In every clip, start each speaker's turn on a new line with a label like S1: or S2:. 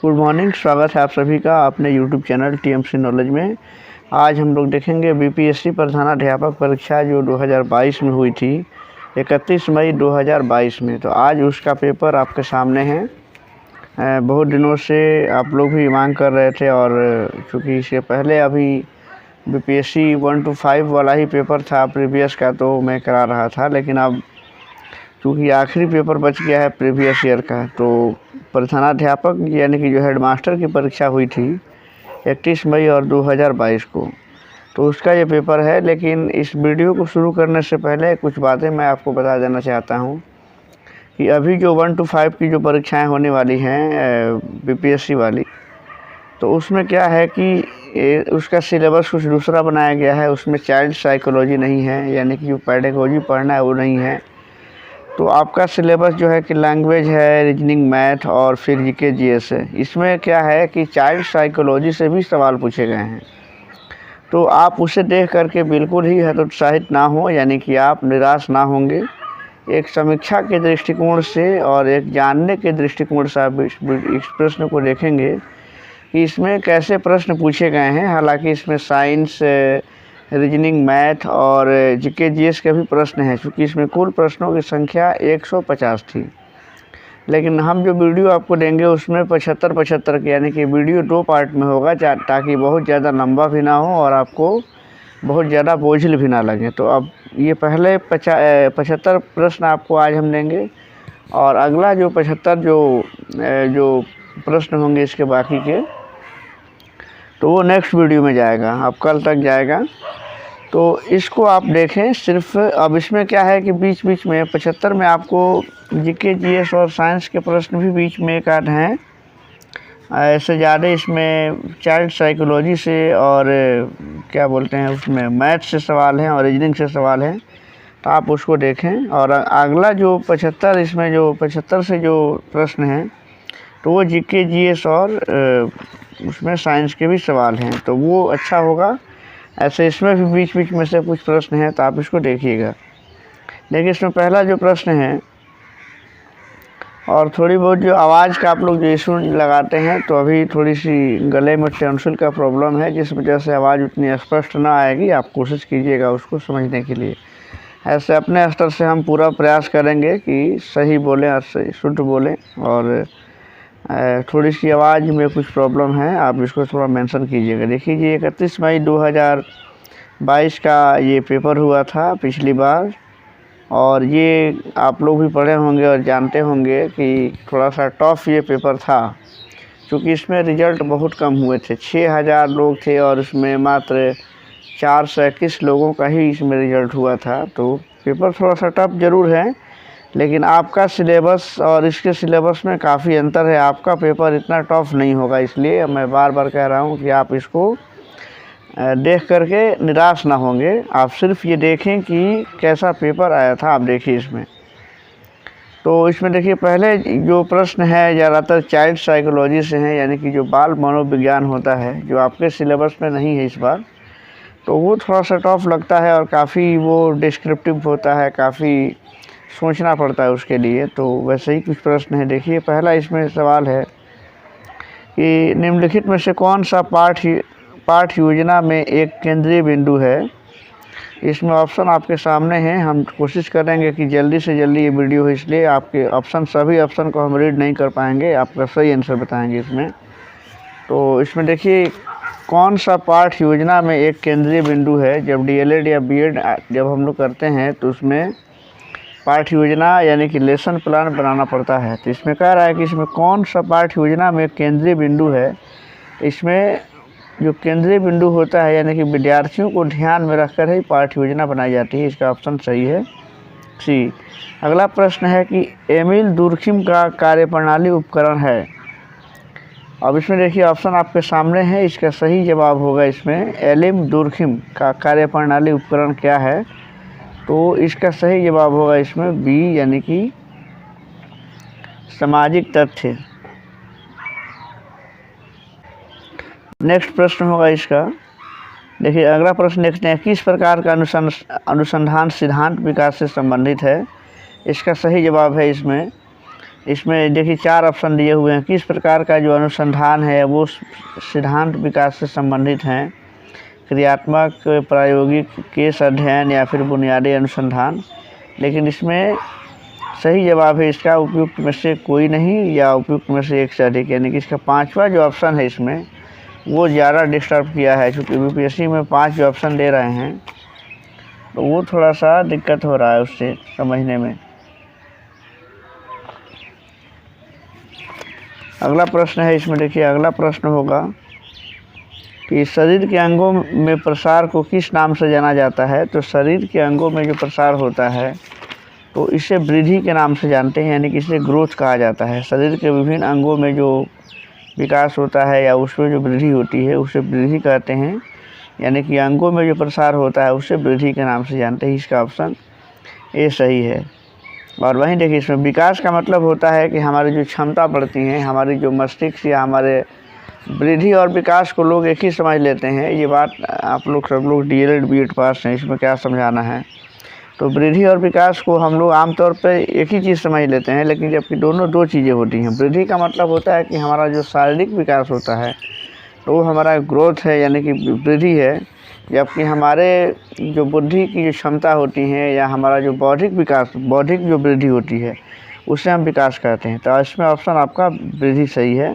S1: Good morning, स्वागत है आप सभी का अपने यूट्यूब चैनल टीएमसी नॉलेज में। आज हम लोग देखेंगे बीपीएससी प्रधानाध्यापक परीक्षा जो 2022 में हुई थी, 31 मई 2022 में। तो आज उसका पेपर आपके सामने है। बहुत दिनों से आप लोग भी मांग कर रहे थे और चूँकि इससे पहले अभी बीपीएससी 1 to 5 वाला ही पेपर था प्रीवियस का, तो मैं करा रहा था। लेकिन अब क्योंकि आखिरी पेपर बच गया है प्रीवियस ईयर का, तो प्रधानाध्यापक यानी कि जो हेडमास्टर की परीक्षा हुई थी 31 मई और 2022 को, तो उसका ये पेपर है। लेकिन इस वीडियो को शुरू करने से पहले कुछ बातें मैं आपको बता देना चाहता हूँ कि अभी जो 1 to 5 की जो परीक्षाएं होने वाली हैं बीपीएससी वाली, तो उसमें क्या है कि उसका सिलेबस कुछ दूसरा बनाया गया है। उसमें चाइल्ड साइकोलॉजी नहीं है, यानी कि जो पेडागोजी पढ़ना है वो नहीं है। तो आपका सिलेबस जो है कि लैंग्वेज है, रीजनिंग, मैथ और फिर जीके जीएस है। इसमें क्या है कि चाइल्ड साइकोलॉजी से भी सवाल पूछे गए हैं, तो आप उसे देख करके बिल्कुल ही हतोत्साहित ना हो, यानी कि आप निराश ना होंगे। एक समीक्षा के दृष्टिकोण से और एक जानने के दृष्टिकोण से आप इस प्रश्न को देखेंगे कि इसमें कैसे प्रश्न पूछे गए हैं। हालांकि इसमें साइंस, रीजनिंग, मैथ और जीके जीएस के भी प्रश्न हैं, क्योंकि इसमें कुल प्रश्नों की संख्या 150 थी। लेकिन हम जो वीडियो आपको देंगे उसमें 75 के, यानी कि वीडियो 2 पार्ट में होगा, ताकि बहुत ज़्यादा लंबा भी ना हो और आपको बहुत ज़्यादा बोझिल भी ना लगे। तो अब ये पहले 75 प्रश्न आपको आज हम देंगे, और अगला जो 75 जो प्रश्न होंगे इसके बाकी के, तो वो नेक्स्ट वीडियो में जाएगा, अब कल तक जाएगा। तो इसको आप देखें सिर्फ। अब इसमें क्या है कि बीच बीच में 75 में आपको जीके जीएस और साइंस के प्रश्न भी बीच में एक आध हैं। ऐसे ज़्यादा इसमें चाइल्ड साइकोलॉजी से और क्या बोलते हैं उसमें मैथ से सवाल हैं और रीजनिंग से सवाल हैं, तो आप उसको देखें। और अगला जो 75, इसमें जो 75 से जो प्रश्न हैं, तो वो जीके जीएस और उसमें साइंस के भी सवाल हैं, तो वो अच्छा होगा। ऐसे इसमें भी बीच बीच में से कुछ प्रश्न हैं, तो आप इसको देखिएगा। देखिए, इसमें पहला जो प्रश्न है, और थोड़ी बहुत जो आवाज़ का आप लोग जो इशू लगाते हैं, तो अभी थोड़ी सी गले में टॉन्सिल का प्रॉब्लम है, जिस वजह से आवाज़ उतनी स्पष्ट ना आएगी। आप कोशिश कीजिएगा उसको समझने के लिए। ऐसे अपने स्तर से हम पूरा प्रयास करेंगे कि सही बोलें और सही शुद्ध बोलें। और थोड़ी सी आवाज़ में कुछ प्रॉब्लम है, आप इसको थोड़ा मेंशन कीजिएगा। देखिए जी, 31 मई 2022 का ये पेपर हुआ था पिछली बार, और ये आप लोग भी पढ़े होंगे और जानते होंगे कि थोड़ा सा टफ ये पेपर था, क्योंकि इसमें रिज़ल्ट बहुत कम हुए थे। 6000 लोग थे और उसमें मात्र 421 लोगों का ही इसमें रिज़ल्ट हुआ था। तो पेपर थोड़ा सा टफ ज़रूर है, लेकिन आपका सिलेबस और इसके सिलेबस में काफ़ी अंतर है। आपका पेपर इतना टफ नहीं होगा, इसलिए मैं बार बार कह रहा हूँ कि आप इसको देख करके निराश ना होंगे। आप सिर्फ ये देखें कि कैसा पेपर आया था। आप देखिए इसमें, तो इसमें देखिए पहले जो प्रश्न है ज़्यादातर चाइल्ड साइकोलॉजी से हैं, यानी कि जो बाल मनोविज्ञान होता है, जो आपके सिलेबस में नहीं है इस बार, तो वो थोड़ा सा टफ लगता है और काफ़ी वो डिस्क्रिप्टिव होता है, काफ़ी सोचना पड़ता है उसके लिए। तो वैसे ही कुछ प्रश्न है। देखिए, पहला इसमें सवाल है कि निम्नलिखित में से कौन सा पाठ योजना में एक केंद्रीय बिंदु है। इसमें ऑप्शन आपके सामने हैं। हम कोशिश करेंगे कि जल्दी से जल्दी ये वीडियो है, इसलिए आपके सभी ऑप्शन को हम रीड नहीं कर पाएंगे, आपका सही आंसर बताएंगे इसमें। तो इसमें देखिए, कौन सा पाठ योजना में एक केंद्रीय बिंदु है। जब डीएलएड या बीएड जब हम लोग करते हैं, तो उसमें पाठ योजना यानी कि लेसन प्लान बनाना पड़ता है। तो इसमें कह रहा है कि इसमें कौन सा पाठ योजना में केंद्रीय बिंदु है। इसमें जो केंद्रीय बिंदु होता है, यानी कि विद्यार्थियों को ध्यान में रखकर ही पाठ योजना बनाई जाती है। इसका ऑप्शन सही है सी। अगला प्रश्न है कि एमिल दुर्खिम का कार्यप्रणाली उपकरण है। अब इसमें देखिए ऑप्शन आपके सामने है, इसका सही जवाब होगा इसमें एलिम दुर्खिम का कार्यप्रणाली उपकरण क्या है। तो इसका सही जवाब होगा इसमें बी, यानी कि सामाजिक तथ्य। नेक्स्ट प्रश्न होगा इसका। देखिए, अगला प्रश्न देखते हैं, किस प्रकार का अनुसंधान सिद्धांत विकास से संबंधित है। इसका सही जवाब है इसमें इसमें देखिए 4 ऑप्शन दिए हुए हैं। किस प्रकार का जो अनुसंधान है वो सिद्धांत विकास से संबंधित हैं, क्रियात्मक, प्रायोगिक, केस अध्ययन या फिर बुनियादी अनुसंधान। लेकिन इसमें सही जवाब है इसका उपयुक्त में से कोई नहीं या उपयुक्त में से एक से अधिक, यानी कि इसका 5वां जो ऑप्शन है इसमें वो ज़्यादा डिस्टर्ब किया है। क्योंकि यूपीएससी में 5 जो ऑप्शन दे रहे हैं तो वो थोड़ा सा दिक्कत हो रहा है उससे समझने में। अगला प्रश्न है इसमें, देखिए अगला प्रश्न होगा कि शरीर के अंगों में प्रसार को किस नाम से जाना जाता है। तो शरीर के अंगों में जो प्रसार होता है तो इसे वृद्धि के नाम से जानते हैं, यानी कि इसे ग्रोथ कहा जाता है। शरीर के विभिन्न अंगों में जो विकास होता है या उसमें जो वृद्धि होती है उसे वृद्धि कहते हैं, यानी कि अंगों में जो प्रसार होता है उसे वृद्धि के नाम से जानते हैं। इसका ऑप्शन ए सही है। और वहीं देखिए इसमें विकास का मतलब होता है कि हमारी जो क्षमता बढ़ती है, हमारी जो मस्तिष्क या हमारे वृद्धि और विकास को लोग एक ही समझ लेते हैं। ये बात आप लोग सब लोग डीएलएड बीएड पास हैं, इसमें क्या समझाना है। तो वृद्धि और विकास को हम लोग आमतौर पे एक ही चीज़ समझ लेते हैं, लेकिन जबकि दोनों 2 चीज़ें होती हैं। वृद्धि का मतलब होता है कि हमारा जो शारीरिक विकास होता है तो वो हमारा ग्रोथ है, यानी कि वृद्धि है। जबकि हमारे जो बुद्धि की जो क्षमता होती है या हमारा जो बौद्धिक विकास, बौद्धिक जो वृद्धि होती है उसे हम विकास कहते हैं। तो इसमें ऑप्शन आपका वृद्धि सही है।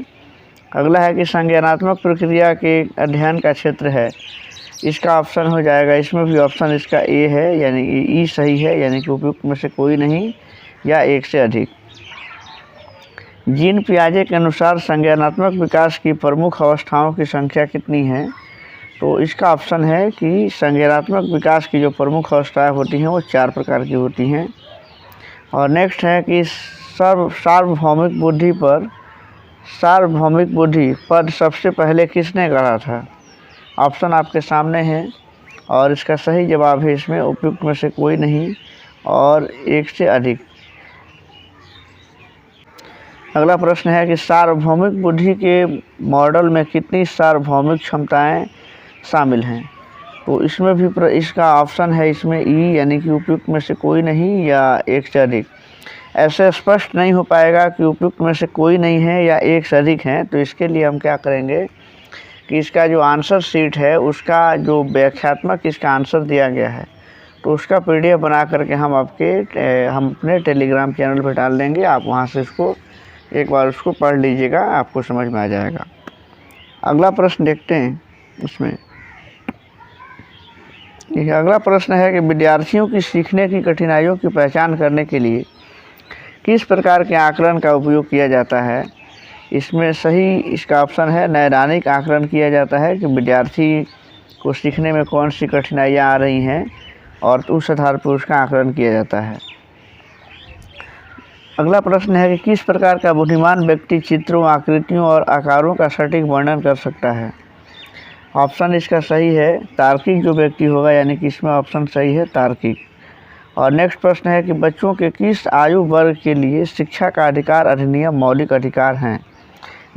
S1: अगला है कि संज्ञानात्मक प्रक्रिया के अध्ययन का क्षेत्र है। इसका ऑप्शन हो जाएगा, इसमें भी ऑप्शन इसका ए है, यानी ई सही है, यानी कि उपयुक्त में से कोई नहीं या एक से अधिक। जीन पियाजे के अनुसार संज्ञानात्मक विकास की प्रमुख अवस्थाओं की संख्या कितनी है। तो इसका ऑप्शन है कि संज्ञानात्मक विकास की जो प्रमुख अवस्थाएं होती हैं वो 4 प्रकार की होती हैं। और नेक्स्ट है कि सार्वभौमिक बुद्धि पद सबसे पहले किसने गढ़ा था। ऑप्शन आपके सामने है और इसका सही जवाब है इसमें उपयुक्त में से कोई नहीं और एक से अधिक। अगला प्रश्न है कि सार्वभौमिक बुद्धि के मॉडल में कितनी सार्वभौमिक क्षमताएं शामिल हैं। तो इसमें भी इसका ऑप्शन है इसमें ई, यानी कि उपयुक्त में से कोई नहीं या एक से अधिक। ऐसे स्पष्ट नहीं हो पाएगा कि उपयुक्त में से कोई नहीं है या एक से अधिक हैं। तो इसके लिए हम क्या करेंगे कि इसका जो आंसर शीट है उसका जो व्याख्यात्मक इसका आंसर दिया गया है तो उसका पीडीएफ बना करके हम अपने टेलीग्राम चैनल पर डाल देंगे। आप वहां से इसको एक बार उसको पढ़ लीजिएगा, आपको समझ में आ जाएगा। अगला प्रश्न देखते हैं इसमें। अगला प्रश्न है कि विद्यार्थियों की सीखने की कठिनाइयों की पहचान करने के लिए किस प्रकार के आकलन का उपयोग किया जाता है। इसमें सही इसका ऑप्शन है नैदानिक आकलन किया जाता है कि विद्यार्थी को सीखने में कौन सी कठिनाइयाँ आ रही हैं और उस आधार पर उसका आकलन किया जाता है। अगला प्रश्न है कि किस प्रकार का बुद्धिमान व्यक्ति चित्रों, आकृतियों और आकारों का सटीक वर्णन कर सकता है। ऑप्शन इसका सही है तार्किक जो व्यक्ति होगा, यानी कि इसमें ऑप्शन सही है तार्किक। और नेक्स्ट प्रश्न है कि बच्चों के किस आयु वर्ग के लिए शिक्षा का अधिकार अधिनियम मौलिक अधिकार हैं।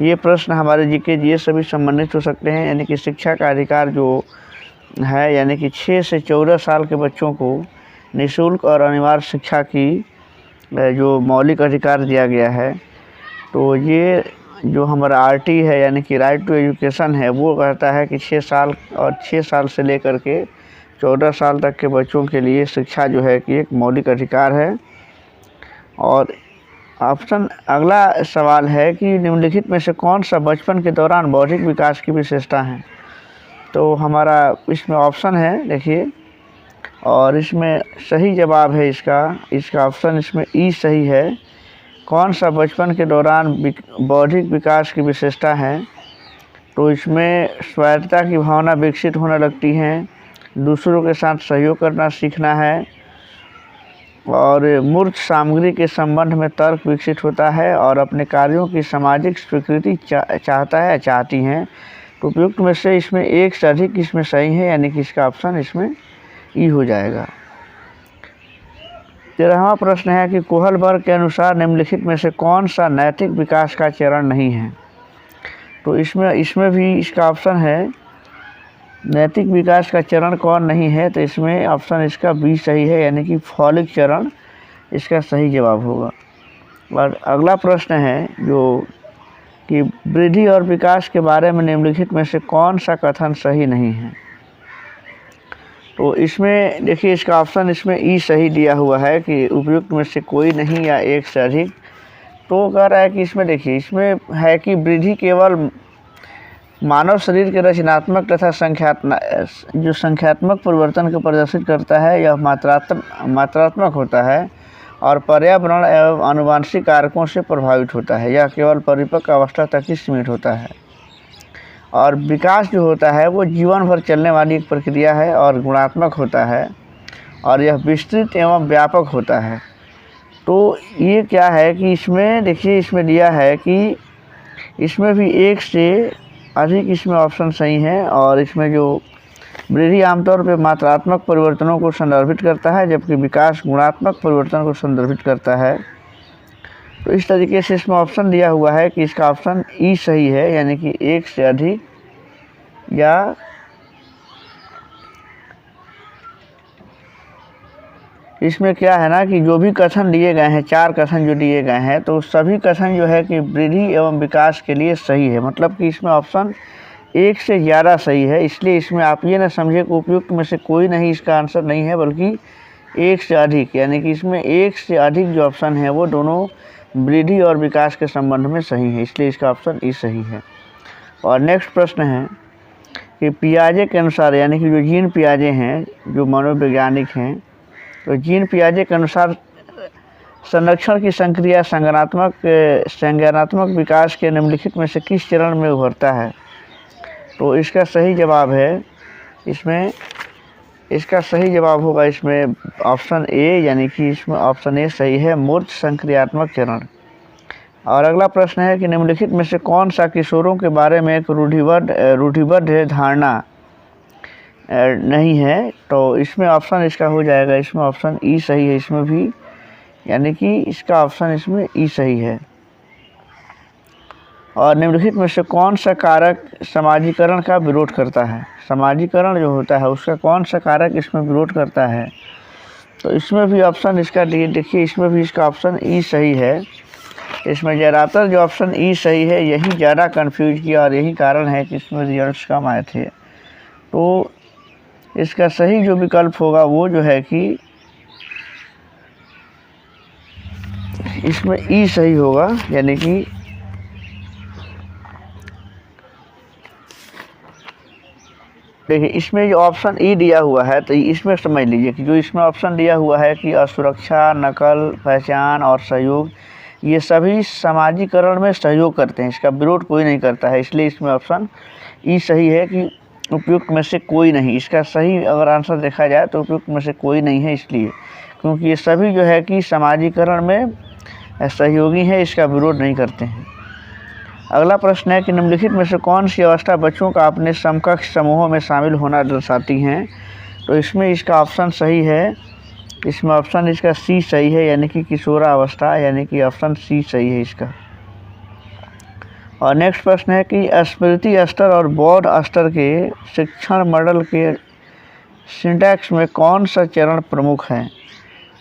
S1: ये प्रश्न हमारे जीके जीएस से भी संबंधित हो सकते हैं, यानी कि शिक्षा का अधिकार जो है, यानी कि 6 से 14 साल के बच्चों को निःशुल्क और अनिवार्य शिक्षा की जो मौलिक अधिकार दिया गया है। तो ये जो हमारा आरटी है, यानी कि राइट टू एजुकेशन है, वो कहता है कि 6 साल से लेकर के 14 साल तक के बच्चों के लिए शिक्षा जो है कि एक मौलिक अधिकार है। और ऑप्शन अगला सवाल है कि निम्नलिखित में से कौन सा बचपन के दौरान बौद्धिक विकास की विशेषता है। तो हमारा इसमें ऑप्शन है देखिए, और इसमें सही जवाब है इसका ऑप्शन इसमें ई सही है। कौन सा बचपन के दौरान बौद्धिक विकास की विशेषता है। तो इसमें स्वायत्तता की भावना विकसित होने लगती है, दूसरों के साथ सहयोग करना सीखना है, और मूर्त सामग्री के संबंध में तर्क विकसित होता है, और अपने कार्यों की सामाजिक स्वीकृति चाहता है चाहती हैं। तो उपयुक्त में से इसमें एक से अधिक इसमें सही है, यानी कि इसका ऑप्शन इसमें ई हो जाएगा। 13वां प्रश्न है कि कोहलबर्ग के अनुसार निम्नलिखित में से कौन सा नैतिक विकास का चरण नहीं है। तो इसमें भी इसका ऑप्शन है नैतिक विकास का चरण कौन नहीं है। तो इसमें ऑप्शन इसका बी सही है, यानी कि फॉलिक चरण इसका सही जवाब होगा। और अगला प्रश्न है जो कि वृद्धि और विकास के बारे में निम्नलिखित में से कौन सा कथन सही नहीं है। तो इसमें देखिए, इसका ऑप्शन इसमें ई सही दिया हुआ है कि उपयुक्त में से कोई नहीं या एक से अधिक। तो कह रहा है कि इसमें देखिए, इसमें है कि वृद्धि केवल मानव शरीर के रचनात्मक तथा संख्यात्मक परिवर्तन को प्रदर्शित करता है। यह मात्रात्मक होता है और पर्यावरण एवं आनुवंशिक कारकों से प्रभावित होता है। यह केवल परिपक्व अवस्था तक ही सीमित होता है। और विकास जो होता है वो जीवन भर चलने वाली एक प्रक्रिया है और गुणात्मक होता है और यह विस्तृत एवं व्यापक होता है। तो ये क्या है कि इसमें देखिए, इसमें दिया है कि इसमें भी एक से अधिक इसमें ऑप्शन सही है। और इसमें जो वृद्धि आमतौर पर मात्रात्मक परिवर्तनों को संदर्भित करता है, जबकि विकास गुणात्मक परिवर्तन को संदर्भित करता है। तो इस तरीके से इसमें ऑप्शन दिया हुआ है कि इसका ऑप्शन ई सही है, यानी कि एक से अधिक या इसमें क्या है ना कि जो भी कथन दिए गए हैं, 4 कथन जो दिए गए हैं, तो सभी कथन जो है कि वृद्धि एवं विकास के लिए सही है। मतलब कि इसमें ऑप्शन एक से ज़्यादा सही है। इसलिए इसमें आप ये ना समझे कि उपयुक्त में से कोई नहीं इसका आंसर नहीं है, बल्कि एक से अधिक, यानी कि इसमें एक से अधिक जो ऑप्शन है वो दोनों वृद्धि और विकास के संबंध में सही है। इसलिए इसका ऑप्शन ई सही है। और नेक्स्ट प्रश्न है कि पियाजे के अनुसार, यानी कि जो जीन पियाजे हैं जो मनोवैज्ञानिक हैं, तो जीन पियाजे के अनुसार संरक्षण की संक्रिया संज्ञानात्मक विकास के निम्नलिखित में से किस चरण में उभरता है। तो इसका सही जवाब है, इसका सही जवाब होगा इसमें ऑप्शन ए, यानी कि इसमें ऑप्शन ए सही है, मूर्त संक्रियात्मक चरण। और अगला प्रश्न है कि निम्नलिखित में से कौन सा किशोरों के बारे में एक रूढ़िबद्ध धारणा नहीं है। तो इसमें ऑप्शन इसका हो जाएगा, इसमें ऑप्शन ई सही है इसमें भी, यानी कि इसका ऑप्शन इसमें ई सही है। और निम्नलिखित में से कौन सा कारक समाजीकरण का विरोध करता है। समाजीकरण जो होता है उसका कौन सा कारक इसमें विरोध करता है। तो इसमें भी ऑप्शन इसका देखिए, इसमें भी इसका ऑप्शन ई सही है। इसमें ज़्यादातर जो ऑप्शन ई सही है यही ज़्यादा कंफ्यूज किया और यही कारण है कि इसमें रिजल्ट्स कम आए थे। तो इसका सही जो विकल्प होगा वो जो है कि इसमें ई सही होगा, यानी कि देखिए इसमें जो ऑप्शन ई दिया हुआ है, तो इसमें समझ लीजिए कि जो इसमें ऑप्शन दिया हुआ है कि असुरक्षा, नकल, पहचान और सहयोग, ये सभी समाजीकरण में सहयोग करते हैं, इसका विरोध कोई नहीं करता है। इसलिए इसमें ऑप्शन ई सही है कि उपयुक्त में से कोई नहीं। इसका सही अगर आंसर देखा जाए तो उपयुक्त में से कोई नहीं है, इसलिए क्योंकि ये सभी जो है कि समाजीकरण में सहयोगी हैं, इसका विरोध नहीं करते हैं। अगला प्रश्न है कि निम्नलिखित में से कौन सी अवस्था बच्चों का अपने समकक्ष समूहों में शामिल होना दर्शाती हैं। तो इसमें इसका ऑप्शन सही है, इसमें ऑप्शन इसका सी सही है, यानी कि किशोरावस्था, यानी कि ऑप्शन सी सही है इसका। और नेक्स्ट प्रश्न है कि स्मृति स्तर और बौद्ध स्तर के शिक्षण मॉडल के सिंटैक्स में कौन सा चरण प्रमुख है।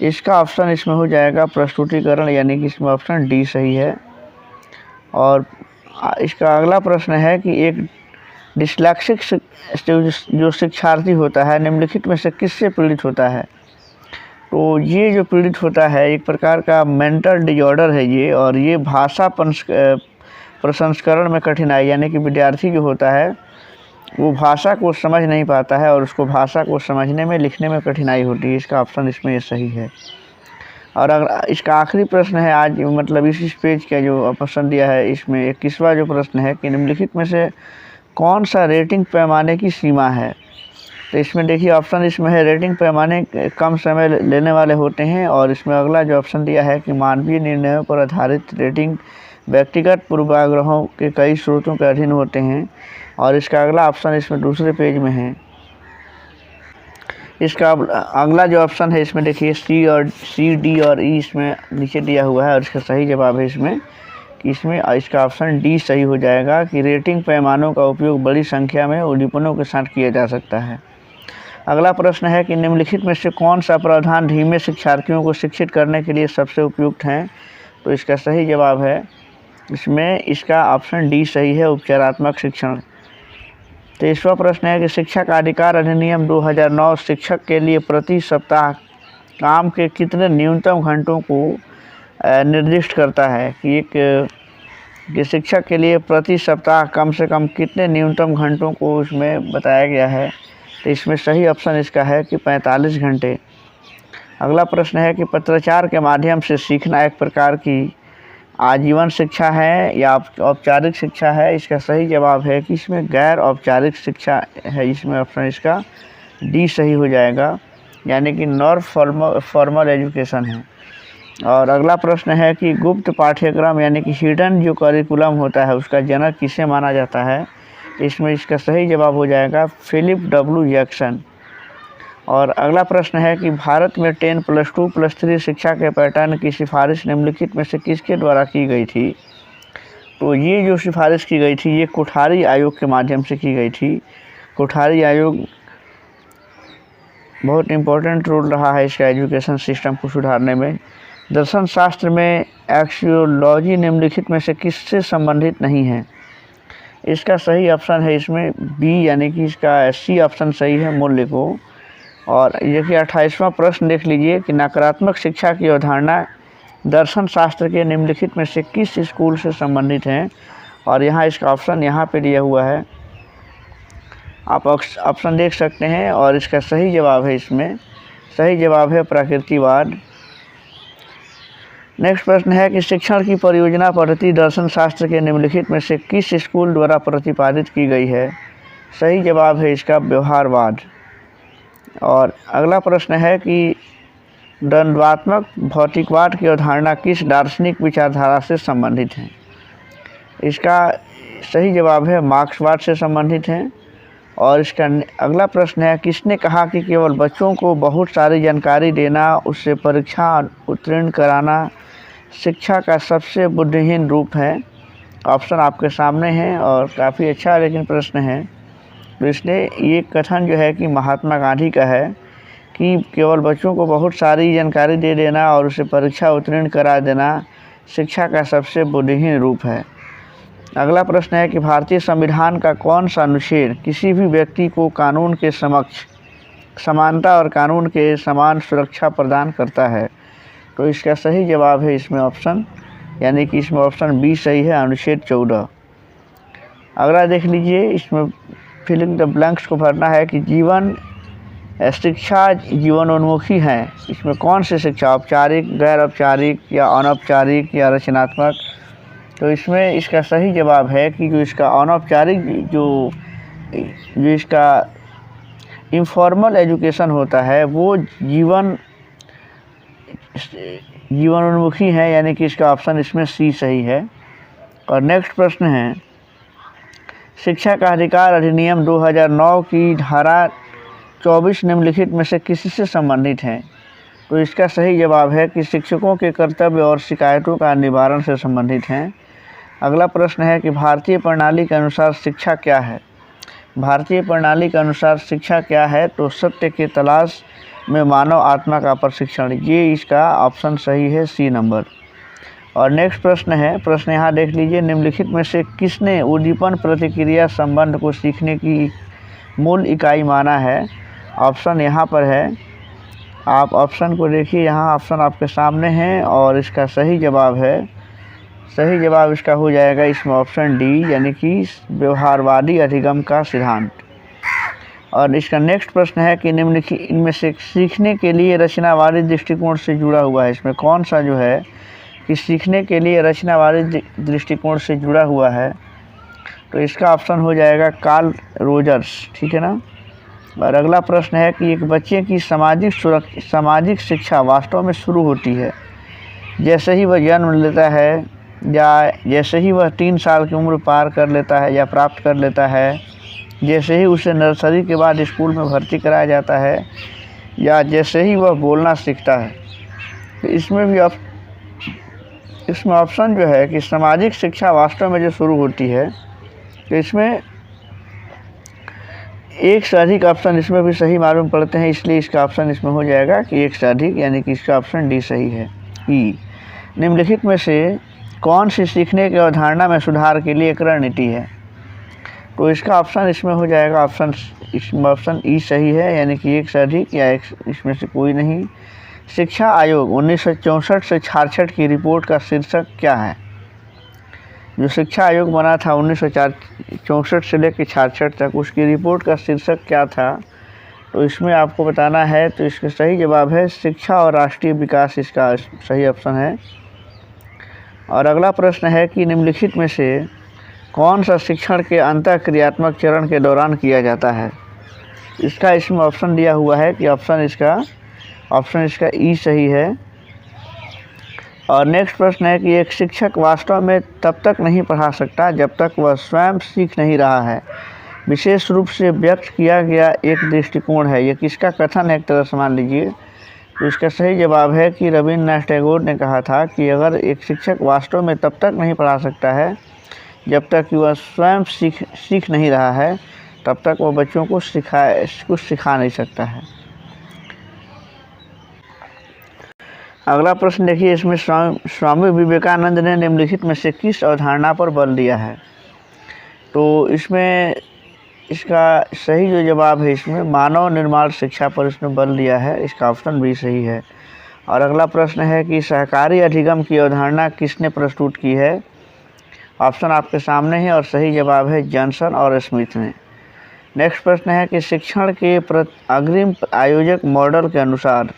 S1: इसका ऑप्शन इसमें हो जाएगा प्रस्तुतिकरण, यानी कि इसमें ऑप्शन डी सही है। और इसका अगला प्रश्न है कि एक डिस्लेक्सिक जो शिक्षार्थी होता है निम्नलिखित में से किससे पीड़ित होता है। तो ये जो पीड़ित होता है एक प्रकार का मेंटल डिजॉर्डर है ये, और ये भाषा प्रसंस्करण में कठिनाई, यानी कि विद्यार्थी जो होता है वो भाषा को समझ नहीं पाता है और उसको भाषा को समझने में, लिखने में कठिनाई होती है। इसका ऑप्शन इसमें ये सही है। और अगर इसका आखिरी प्रश्न है आज, मतलब इस पेज का जो ऑप्शन दिया है, इसमें 21वां जो प्रश्न है कि निम्नलिखित में से कौन सा रेटिंग पैमाने की सीमा है। तो इसमें देखिए ऑप्शन इसमें है रेटिंग पैमाने कम समय लेने वाले होते हैं। और इसमें अगला जो ऑप्शन दिया है कि मानवीय निर्णयों पर आधारित रेटिंग व्यक्तिगत पूर्वाग्रहों के कई स्रोतों के अधीन होते हैं। और इसका अगला ऑप्शन इसमें दूसरे पेज में है। इसका अगला जो ऑप्शन है इसमें देखिए सी, डी और ई इसमें नीचे दिया हुआ है। और इसका सही जवाब है इसमें कि इसमें इसका ऑप्शन डी सही हो जाएगा कि रेटिंग पैमानों का उपयोग बड़ी संख्या में उद्दीपनों के साथ किया जा सकता है। अगला प्रश्न है कि निम्नलिखित में से कौन सा प्रावधान धीमे शिक्षार्थियों को शिक्षित करने के लिए सबसे उपयुक्त है। तो इसका सही जवाब है इसमें इसका ऑप्शन डी सही है, उपचारात्मक शिक्षण। 23वां प्रश्न है कि शिक्षा का अधिकार अधिनियम 2009 शिक्षक के लिए प्रति सप्ताह काम के कितने न्यूनतम घंटों को निर्दिष्ट करता है कि शिक्षक के लिए प्रति सप्ताह कम से कम कितने न्यूनतम घंटों को इसमें बताया गया है। तो इसमें सही ऑप्शन इसका है कि 45 घंटे। अगला प्रश्न है कि पत्राचार के माध्यम से सीखना एक प्रकार की आजीवन शिक्षा है या औपचारिक शिक्षा है। इसका सही जवाब है कि इसमें गैर औपचारिक शिक्षा है। इसमें ऑप्शन इसका डी सही हो जाएगा, यानी कि नॉन फॉर्मल एजुकेशन है। और अगला प्रश्न है कि गुप्त पाठ्यक्रम यानी कि हिडन जो करिकुलम होता है उसका जनक किसे माना जाता है। इसमें इसका सही जवाब हो जाएगा फिलिप डब्ल्यू जैक्सन। और अगला प्रश्न है कि भारत में 10+2+3 शिक्षा के पैटर्न की सिफारिश निम्नलिखित में से किसके द्वारा की गई थी। तो ये जो सिफारिश की गई थी ये कोठारी आयोग के माध्यम से की गई थी। कोठारी आयोग बहुत इम्पोर्टेंट रोल रहा है इसका एजुकेशन सिस्टम को सुधारने में। दर्शन शास्त्र में एक्सियोलॉजी निम्नलिखित में से किससे संबंधित नहीं है। इसका सही ऑप्शन है इसमें बी, यानी कि इसका सी ऑप्शन सही है, मूल्य को। और देखिए 28वां प्रश्न देख लीजिए कि नकारात्मक शिक्षा की अवधारणा दर्शन शास्त्र के निम्नलिखित में से किस स्कूल से संबंधित हैं। और यहाँ इसका ऑप्शन यहाँ पे दिया हुआ है, आप ऑप्शन देख सकते हैं। और इसका सही जवाब है इसमें सही जवाब है प्रकृतिवाद। नेक्स्ट प्रश्न है कि शिक्षण की परियोजना पद्धति दर्शन शास्त्र के निम्नलिखित में से किस स्कूल द्वारा प्रतिपादित की गई है। सही जवाब है इसका व्यवहारवाद। और अगला प्रश्न है कि द्वंद्वात्मक भौतिकवाद की अवधारणा किस दार्शनिक विचारधारा से संबंधित है। इसका सही जवाब है मार्क्सवाद से संबंधित है। और इसका अगला प्रश्न है किसने कहा कि केवल बच्चों को बहुत सारी जानकारी देना, उससे परीक्षा उत्तीर्ण कराना शिक्षा का सबसे बुद्धिहीन रूप है। ऑप्शन आपके सामने हैं और काफ़ी अच्छा लेकिन प्रश्न है। तो इसलिए ये कथन जो है कि महात्मा गांधी का है कि केवल बच्चों को बहुत सारी जानकारी दे देना और उसे परीक्षा उत्तीर्ण करा देना शिक्षा का सबसे बुद्धिहीन रूप है। अगला प्रश्न है कि भारतीय संविधान का कौन सा अनुच्छेद किसी भी व्यक्ति को कानून के समक्ष समानता और कानून के समान सुरक्षा प्रदान करता है। तो इसका सही जवाब है इसमें ऑप्शन, यानी कि इसमें ऑप्शन बी सही है, अनुच्छेद 14। अगला देख लीजिए, इसमें फिलिंग द ब्लैंक्स को भरना है कि जीवन शिक्षा जीवनोन्मुखी है। इसमें कौन सी शिक्षा, औपचारिक, गैर औपचारिक या अनौपचारिक या रचनात्मक। तो इसमें इसका सही जवाब है कि जो इसका अनौपचारिक जो इसका इनफॉर्मल एजुकेशन होता है वो जीवनोन्मुखी है, यानी कि इसका ऑप्शन इसमें सी सही है। और नेक्स्ट प्रश्न है शिक्षा का अधिकार अधिनियम 2009 की धारा 24 निम्नलिखित में से किससे संबंधित है। तो इसका सही जवाब है कि शिक्षकों के कर्तव्य और शिकायतों का निवारण से संबंधित हैं। अगला प्रश्न है कि भारतीय प्रणाली के अनुसार शिक्षा क्या है। भारतीय प्रणाली के अनुसार शिक्षा क्या है। तो सत्य की तलाश में मानव आत्मा का प्रशिक्षण, ये इसका ऑप्शन सही है, सी नंबर। और नेक्स्ट प्रश्न है, प्रश्न यहाँ देख लीजिए, निम्नलिखित में से किसने उद्दीपन प्रतिक्रिया संबंध को सीखने की मूल इकाई माना है। ऑप्शन यहाँ पर है, आप ऑप्शन को देखिए, यहाँ ऑप्शन आपके सामने हैं और इसका सही जवाब है, सही जवाब इसका हो जाएगा इसमें ऑप्शन डी, यानी कि व्यवहारवादी अधिगम का सिद्धांत। और इसका नेक्स्ट प्रश्न है कि इनमें से सीखने के लिए रचनावादी दृष्टिकोण से जुड़ा हुआ है। इसमें कौन सा जो है कि सीखने के लिए रचनावादी दृष्टिकोण से जुड़ा हुआ है। तो इसका ऑप्शन हो जाएगा कार्ल रोजर्स, ठीक है ना। और अगला प्रश्न है कि एक बच्चे की सामाजिक शिक्षा वास्तव में शुरू होती है जैसे ही वह जन्म लेता है या जैसे ही वह 3 साल की उम्र पार कर लेता है या प्राप्त कर लेता है, जैसे ही उसे नर्सरी के बाद स्कूल में भर्ती कराया जाता है, या जैसे ही वह बोलना सीखता है। तो इसमें भी इसमें ऑप्शन जो है कि सामाजिक शिक्षा वास्तव में जो शुरू होती है, तो इसमें एक से अधिक ऑप्शन इसमें भी सही मालूम पड़ते हैं, इसलिए इसका ऑप्शन इसमें हो जाएगा कि एक से अधिक, यानी कि इसका ऑप्शन डी सही है, ई। निम्नलिखित में से कौन सी सीखने की अवधारणा में सुधार के लिए एक रणनीति है? तो इसका ऑप्शन इसमें हो जाएगा ऑप्शन ई सही है, यानी कि एक से अधिक या एक इसमें से कोई नहीं। शिक्षा आयोग 1964 से 66 की रिपोर्ट का शीर्षक क्या है? जो शिक्षा आयोग बना था 1964 से लेकर 66 तक, उसकी रिपोर्ट का शीर्षक क्या था? तो इसमें आपको बताना है। तो इसका सही जवाब है शिक्षा और राष्ट्रीय विकास, इसका सही ऑप्शन है। और अगला प्रश्न है कि निम्नलिखित में से कौन सा शिक्षण के अंतःक्रियात्मक चरण के दौरान किया जाता है? इसका इसमें ऑप्शन दिया हुआ है कि ऑप्शन इसका ई सही है। और नेक्स्ट प्रश्न है कि एक शिक्षक वास्तव में तब तक नहीं पढ़ा सकता जब तक वह स्वयं सीख नहीं रहा है। विशेष रूप से व्यक्त किया गया एक दृष्टिकोण है। यह किसका कथन है? एक तरह से मान लीजिए। तो इसका सही जवाब है कि रविन्द्रनाथ टैगोर ने कहा था कि अगर एक शिक्षक वास्तव में तब तक नहीं पढ़ा सकता है जब तक कि वह स्वयं सीख नहीं रहा है, तब तक वह बच्चों को कुछ सिखा नहीं सकता है। अगला प्रश्न देखिए, इसमें स्वामी विवेकानंद ने निम्नलिखित में से किस अवधारणा पर बल दिया है? तो इसमें इसका सही जो जवाब है, इसमें मानव निर्माण शिक्षा पर इसने बल दिया है। इसका ऑप्शन भी सही है। और अगला प्रश्न है कि सहकारी अधिगम की अवधारणा किसने प्रस्तुत की है? ऑप्शन आपके सामने है और सही जवाब है जॉनसन और स्मिथ ने। नेक्स्ट प्रश्न है कि शिक्षण के अग्रिम आयोजक मॉडल के अनुसार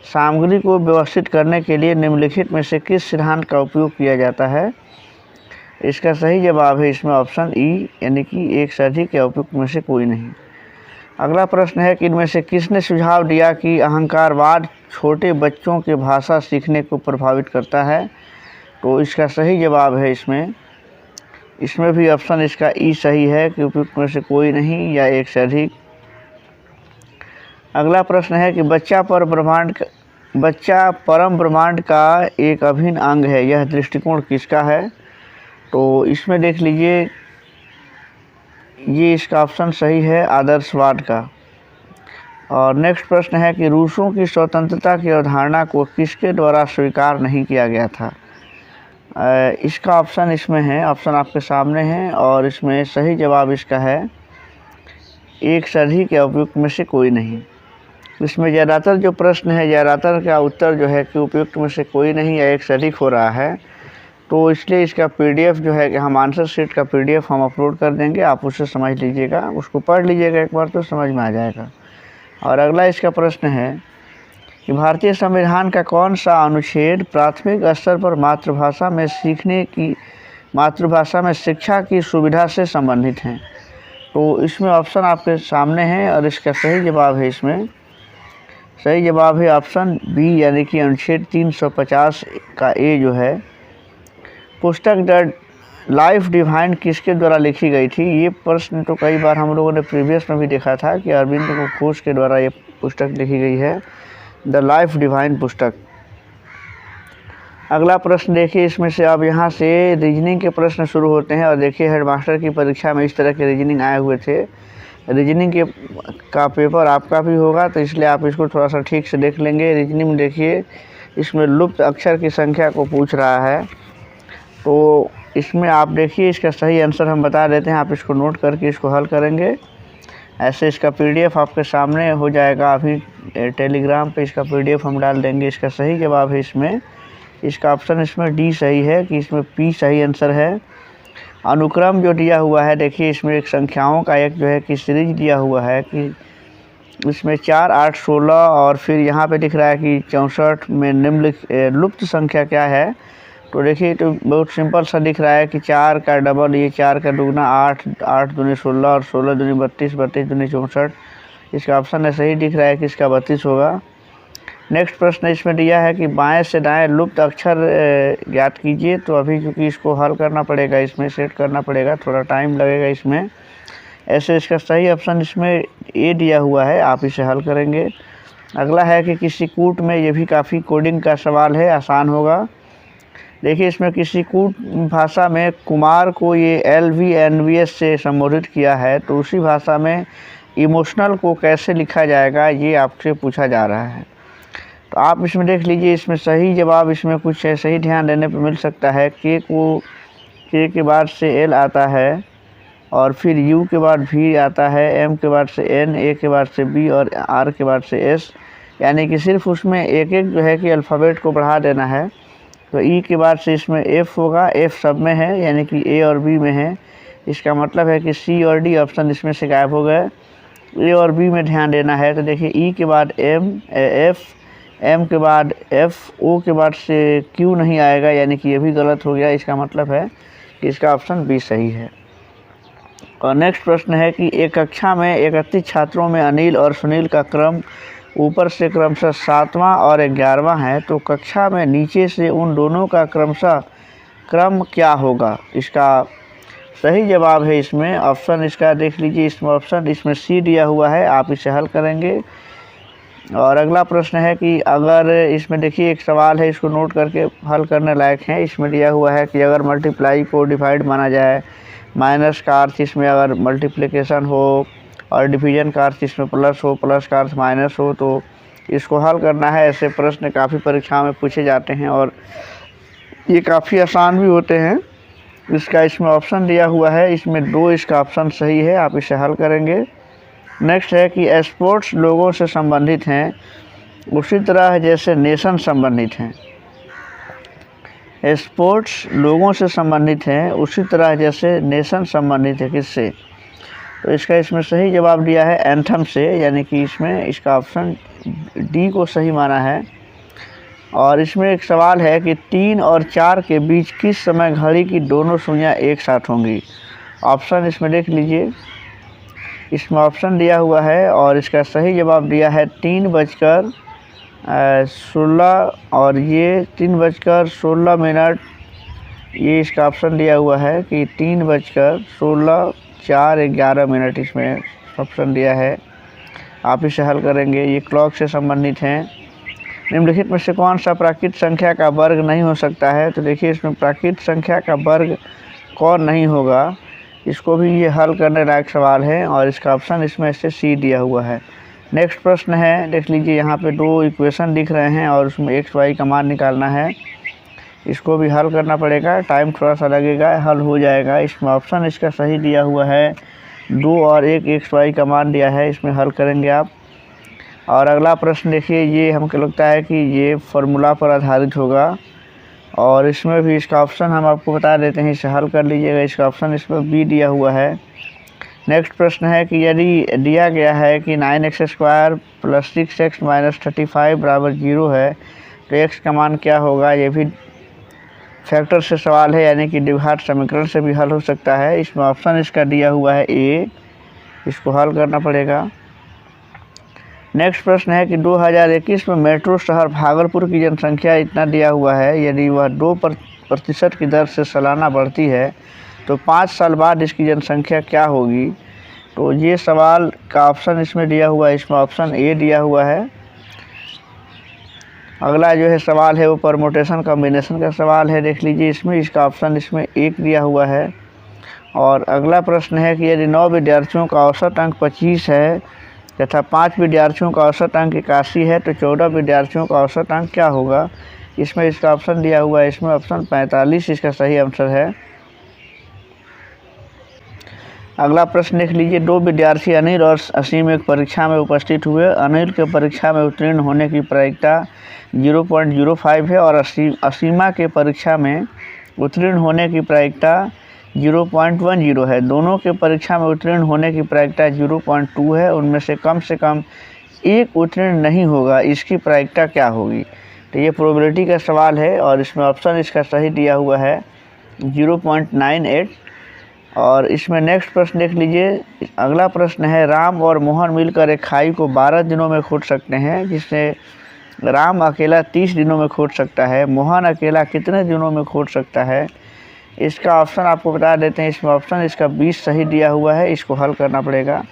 S1: सामग्री को व्यवस्थित करने के लिए निम्नलिखित में से किस सिद्धांत का उपयोग किया जाता है? इसका सही जवाब है इसमें ऑप्शन ई, यानी कि एक से अधिक या उपयुक्त में से कोई नहीं। अगला प्रश्न है कि इनमें से किसने सुझाव दिया कि अहंकारवाद छोटे बच्चों के भाषा सीखने को प्रभावित करता है? तो इसका सही जवाब है इसमें भी ऑप्शन इसका ई सही है कि उपयुक्त में से कोई नहीं या एक से अधिक। अगला प्रश्न है कि बच्चा परम ब्रह्मांड का एक अभिन्न अंग है, यह दृष्टिकोण किसका है? तो इसमें देख लीजिए, ये इसका ऑप्शन सही है आदर्शवाद का। और नेक्स्ट प्रश्न है कि रूसों की स्वतंत्रता की अवधारणा को किसके द्वारा स्वीकार नहीं किया गया था? इसका ऑप्शन इसमें है, ऑप्शन आपके सामने है और इसमें सही जवाब इसका है एक से अधिक या उपयुक्त में से कोई नहीं। इसमें ज़्यादातर जो प्रश्न है, ज़्यादातर का उत्तर जो है कि उपयुक्त में से कोई नहीं या एक से अधिक हो रहा है। तो इसलिए इसका पीडीएफ जो है कि हम आंसर शीट का पीडीएफ हम अपलोड कर देंगे, आप उसे समझ लीजिएगा, उसको पढ़ लीजिएगा एक बार तो समझ में आ जाएगा। और अगला इसका प्रश्न है कि भारतीय संविधान का कौन सा अनुच्छेद प्राथमिक स्तर पर मातृभाषा में शिक्षा की सुविधा से संबंधित है? तो इसमें ऑप्शन आपके सामने है और इसका सही जवाब है ऑप्शन बी, यानी कि अनुच्छेद 350 का ए जो है। पुस्तक द लाइफ डिवाइन किसके द्वारा लिखी गई थी? ये प्रश्न तो कई बार हम लोगों ने प्रीवियस में भी देखा था कि अरविंद घोष के द्वारा ये पुस्तक लिखी गई है, द लाइफ डिवाइन पुस्तक। अगला प्रश्न देखिए, इसमें से अब यहाँ से रीजनिंग के प्रश्न शुरू होते हैं। और देखिए हेडमास्टर की परीक्षा में इस तरह के रीजनिंग आए हुए थे। रीजनिंग का पेपर आपका भी होगा, तो इसलिए आप इसको थोड़ा सा ठीक से देख लेंगे। रीजनिंग में देखिए, इसमें लुप्त अक्षर की संख्या को पूछ रहा है। तो इसमें आप देखिए, इसका सही आंसर हम बता देते हैं, आप इसको नोट करके इसको हल करेंगे। ऐसे इसका पीडीएफ आपके सामने हो जाएगा, अभी टेलीग्राम पे इसका पीडीएफ हम डाल देंगे। इसका सही जवाब है इसका ऑप्शन इसमें डी सही है कि इसमें पी सही आंसर है। अनुक्रम जो दिया हुआ है, देखिए इसमें एक संख्याओं का एक जो है कि सीरीज दिया हुआ है कि इसमें 4, 8, 16 और फिर यहाँ पे दिख रहा है कि 64 में लुप्त संख्या क्या है? तो देखिए तो बहुत सिंपल सा दिख रहा है कि 4 का डबल, ये 4 का दुगना 8, 8 दूनी 16 और 16 दूनी 32, 32 दूनी 64। इसका ऑप्शन है सही दिख रहा है कि इसका 32 होगा। नेक्स्ट प्रश्न इसमें दिया है कि बाएं से दाएं लुप्त अक्षर ज्ञात कीजिए। तो अभी क्योंकि इसको हल करना पड़ेगा, इसमें सेट करना पड़ेगा, थोड़ा टाइम लगेगा इसमें। ऐसे इसका सही ऑप्शन इसमें ए दिया हुआ है, आप इसे हल करेंगे। अगला है कि किसी कूट में, ये भी काफ़ी कोडिंग का सवाल है, आसान होगा। देखिए इसमें किसी कूट भाषा में कुमार को ये LVNVS से संबोधित किया है, तो उसी भाषा में इमोशनल को कैसे लिखा जाएगा, ये आपसे पूछा जा रहा है। तो आप इसमें देख लीजिए, इसमें सही जवाब इसमें कुछ ऐसे ही ध्यान देने पर मिल सकता है। के के बाद से एल आता है, और फिर यू के बाद वी आता है, एम के बाद से एन, ए के बाद से बी और आर के बाद से एस। यानी कि सिर्फ उसमें एक एक जो है कि अल्फ़ाबेट को बढ़ा देना है। तो ई के बाद से इसमें एफ़ होगा, एफ़ सब में है यानी कि ए और बी में है। इसका मतलब है कि सी और डी ऑप्शन इसमें से गायब हो गए, ए और बी में ध्यान देना है। तो देखिए ई के बाद एम, एफ़, एम के बाद एफ़, ओ के बाद से क्यू नहीं आएगा, यानी कि ये भी गलत हो गया। इसका मतलब है कि इसका ऑप्शन बी सही है। और नेक्स्ट प्रश्न है कि एक कक्षा में 31 छात्रों में अनिल और सुनील का क्रम ऊपर से क्रमशः 7वां और 11वां है, तो कक्षा में नीचे से उन दोनों का क्रमशः क्रम क्या होगा? इसका सही जवाब है इसमें ऑप्शन इसका देख लीजिए, इसमें ऑप्शन इसमें सी दिया हुआ है, आप इसे हल करेंगे। और अगला प्रश्न है कि अगर इसमें देखिए एक सवाल है, इसको नोट करके हल करने लायक है। इसमें दिया हुआ है कि अगर मल्टीप्लाई को डिवाइड माना जाए, माइनस का अर्थ इसमें अगर मल्टीप्लिकेशन हो और डिवीज़न का अर्थ इसमें प्लस हो, प्लस का अर्थ माइनस हो, तो इसको हल करना है। ऐसे प्रश्न काफ़ी परीक्षाओं में पूछे जाते हैं और ये काफ़ी आसान भी होते हैं। इसका इसमें ऑप्शन दिया हुआ है, इसमें 2 इसका ऑप्शन सही है, आप इसे हल करेंगे। नेक्स्ट है कि स्पोर्ट्स लोगों से संबंधित हैं उसी तरह जैसे नेशन संबंधित हैं। स्पोर्ट्स लोगों से संबंधित हैं उसी तरह जैसे नेशन संबंधित है किससे? तो इसका इसमें सही जवाब दिया है एंथम से, यानी कि इसमें इसका ऑप्शन डी को सही माना है। और इसमें एक सवाल है कि 3 और 4 के बीच किस समय घड़ी की दोनों सुइयां एक साथ होंगी? ऑप्शन इसमें देख लीजिए, इसमें ऑप्शन दिया हुआ है और इसका सही जवाब दिया है 3:16 और ये 3:16। ये इसका ऑप्शन दिया हुआ है कि 3:16, 4, 11 मिनट इसमें ऑप्शन दिया है, आप इसे हल करेंगे। ये क्लॉक से संबंधित हैं। निम्नलिखित में से कौन सा प्राकृत संख्या का वर्ग नहीं हो सकता है? तो देखिए इसमें प्राकृत संख्या का वर्ग कौन नहीं होगा, इसको भी ये हल करने लायक सवाल है और इसका ऑप्शन इसमें से सी दिया हुआ है। नेक्स्ट प्रश्न है, देख लीजिए यहाँ पे 2 इक्वेशन दिख रहे हैं और उसमें एक्स वाई का मान निकालना है। इसको भी हल करना पड़ेगा, टाइम थोड़ा सा लगेगा, हल हो जाएगा। इसमें ऑप्शन इसका सही दिया हुआ है, 2 और 1 एक्स वाई का मान दिया है, इसमें हल करेंगे आप। और अगला प्रश्न देखिए, ये हमको लगता है कि ये फार्मूला पर आधारित होगा और इसमें भी इसका ऑप्शन हम आपको बता देते हैं, इसे हल कर लीजिएगा। इसका ऑप्शन इसमें बी दिया हुआ है। नेक्स्ट प्रश्न है कि यदि दिया गया है कि 9x² + 6x - 35 = 0 है, तो x का मान क्या होगा? ये भी फैक्टर से सवाल है, यानी कि द्विघात समीकरण से भी हल हो सकता है। इसमें ऑप्शन इसका दिया हुआ है ए, इसको हल करना पड़ेगा। नेक्स्ट प्रश्न है कि 2021 में मेट्रो शहर भागलपुर की जनसंख्या इतना दिया हुआ है, यदि वह 2% की दर से सालाना बढ़ती है तो 5 साल बाद इसकी जनसंख्या क्या होगी? तो ये सवाल का ऑप्शन इसमें दिया हुआ है, इसमें ऑप्शन ए दिया हुआ है। अगला जो है सवाल है वो परमुटेशन कॉम्बिनेशन का सवाल है, देख लीजिए इसमें इसका ऑप्शन इसमें 1 दिया हुआ है। और अगला प्रश्न है कि यदि 9 विद्यार्थियों का औसत अंक 25 है तथा 5 विद्यार्थियों का औसत अंक 81 है, तो 14 विद्यार्थियों का औसत अंक क्या होगा? इसमें इसका ऑप्शन दिया हुआ है, इसमें ऑप्शन 45 इसका सही आंसर है। अगला प्रश्न देख लीजिए, 2 विद्यार्थी अनिल और असीम एक परीक्षा में उपस्थित हुए। अनिल के परीक्षा में उत्तीर्ण होने की प्रायिकता 0.05 है और असीमा के परीक्षा में उत्तीर्ण होने की प्रायिकता 0.10 है। दोनों के परीक्षा में उत्तीर्ण होने की प्रायिकता 0.2 है। उनमें से कम एक उत्तीर्ण नहीं होगा, इसकी प्रायिकता क्या होगी? तो ये प्रोबेबिलिटी का सवाल है और इसमें ऑप्शन इसका सही दिया हुआ है 0.98। और इसमें नेक्स्ट प्रश्न देख लीजिए, अगला प्रश्न है, राम और मोहन मिलकर एक खाई को 12 दिनों में खोद सकते हैं, जिससे राम अकेला 30 दिनों में खोद सकता है। मोहन अकेला कितने दिनों में खोद सकता है? इसका ऑप्शन आपको बता देते हैं, इसमें ऑप्शन इसका 20 सही दिया हुआ है, इसको हल करना पड़ेगा।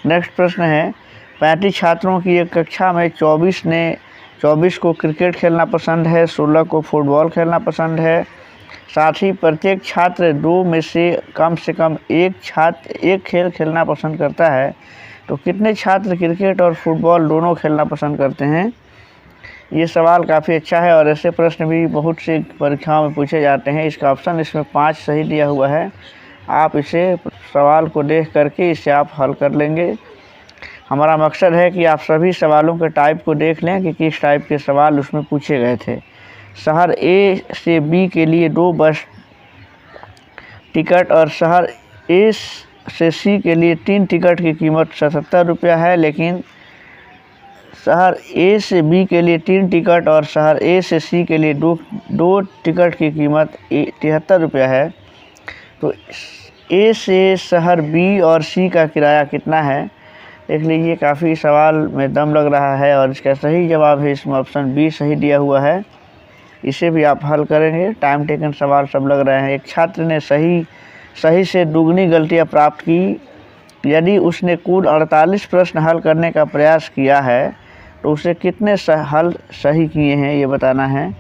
S1: नेक्स्ट प्रश्न है, 35 छात्रों की एक कक्षा में 24 को क्रिकेट खेलना पसंद है, 16 को फुटबॉल खेलना पसंद है। साथ ही प्रत्येक छात्र 2 में से कम एक खेल खेलना पसंद करता है, तो कितने छात्र क्रिकेट और फुटबॉल दोनों खेलना पसंद करते हैं? ये सवाल काफ़ी अच्छा है और ऐसे प्रश्न भी बहुत से परीक्षाओं में पूछे जाते हैं। इसका ऑप्शन इसमें 5 सही दिया हुआ है। आप इसे सवाल को देख करके इसे आप हल कर लेंगे। हमारा मकसद है कि आप सभी सवालों के टाइप को देख लें कि किस टाइप के सवाल उसमें पूछे गए थे। शहर ए से बी के लिए 2 बस टिकट और शहर ए से सी के लिए 3 टिकट की कीमत 77 रुपया है, लेकिन शहर ए से बी के लिए 3 टिकट और शहर ए से सी के लिए दो टिकट की कीमत 73 रुपया है। तो ए से शहर बी और सी का किराया कितना है? देख लीजिए, काफ़ी सवाल में दम लग रहा है और इसका सही जवाब है इसमें ऑप्शन बी सही दिया हुआ है। इसे भी आप हल करेंगे। टाइम टेकन सवाल सब लग रहे हैं। एक छात्र ने सही से दुगनी गलतियां प्राप्त की। यदि उसने कुल 48 प्रश्न हल करने का प्रयास किया है तो उसे कितने हल सही किए हैं ये बताना है।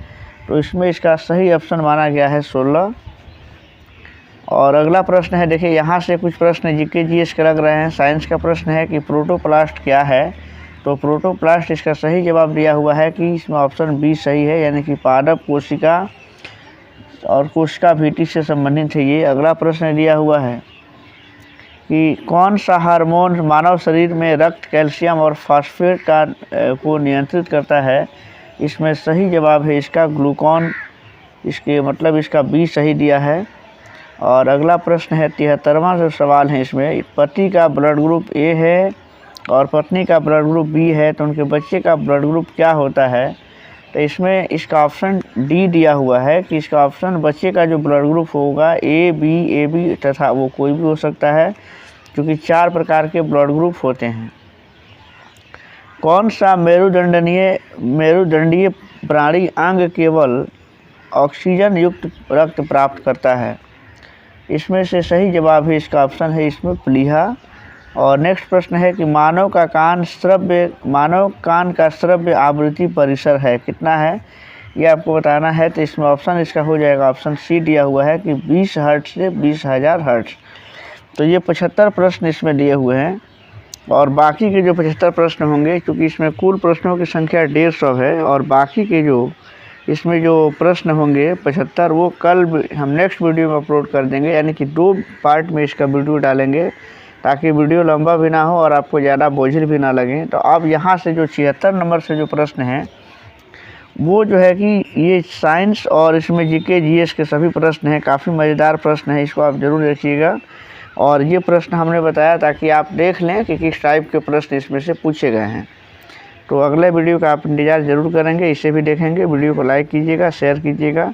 S1: तो इसमें इसका सही ऑप्शन माना गया है 16। और अगला प्रश्न है, देखिए यहाँ से कुछ प्रश्न जीके जीएस के लग रहे हैं। साइंस का प्रश्न है कि प्रोटोप्लास्ट क्या है? तो प्रोटोप्लास्ट इसका सही जवाब दिया हुआ है कि इसमें ऑप्शन बी सही है, यानी कि पादप कोशिका और कोशिका भित्ति से संबंधित है ये। अगला प्रश्न दिया हुआ है कि कौन सा हार्मोन मानव शरीर में रक्त, कैल्शियम और फास्फेट को नियंत्रित करता है? इसमें सही जवाब है इसका ग्लूकॉन। इसका बी सही दिया है। और अगला प्रश्न है 73वां जो सवाल है, इसमें पति का ब्लड ग्रुप ए है और पत्नी का ब्लड ग्रुप बी है, तो उनके बच्चे का ब्लड ग्रुप क्या होता है? तो इसमें इसका ऑप्शन डी दिया हुआ है कि इसका ऑप्शन बच्चे का जो ब्लड ग्रुप होगा ए बी तथा वो कोई भी हो सकता है, क्योंकि 4 प्रकार के ब्लड ग्रुप होते हैं। कौन सा मेरुदंडीय प्राणी अंग केवल ऑक्सीजन युक्त रक्त प्राप्त करता है? इसमें से सही जवाब है इसका ऑप्शन है इसमें प्लीहा। और नेक्स्ट प्रश्न है कि मानव कान का श्रव्य आवृत्ति परिसर है कितना है? ये आपको बताना है। तो इसमें ऑप्शन इसका हो जाएगा ऑप्शन सी दिया हुआ है कि 20 हर्ट्ज से 20,000 हर्ट्ज। तो ये 75 प्रश्न इसमें दिए हुए हैं और बाकी के जो 75 प्रश्न होंगे, क्योंकि इसमें कुल प्रश्नों की संख्या 150 है और बाकी के जो इसमें जो प्रश्न होंगे 75 वो कल हम नेक्स्ट वीडियो में अपलोड कर देंगे, यानी कि 2 पार्ट में इसका वीडियो डालेंगे ताकि वीडियो लंबा भी ना हो और आपको ज़्यादा बोझिल भी ना लगे। तो अब यहाँ से जो 76 नंबर से जो प्रश्न हैं वो जो है कि ये साइंस और इसमें जीके जीएस के सभी प्रश्न हैं। काफ़ी मज़ेदार प्रश्न है, इसको आप ज़रूर देखिएगा। और ये प्रश्न हमने बताया ताकि आप देख लें कि किस टाइप के प्रश्न इसमें से पूछे गए हैं। तो अगले वीडियो का आप इंतज़ार ज़रूर करेंगे, इसे भी देखेंगे। वीडियो को लाइक कीजिएगा, शेयर कीजिएगा।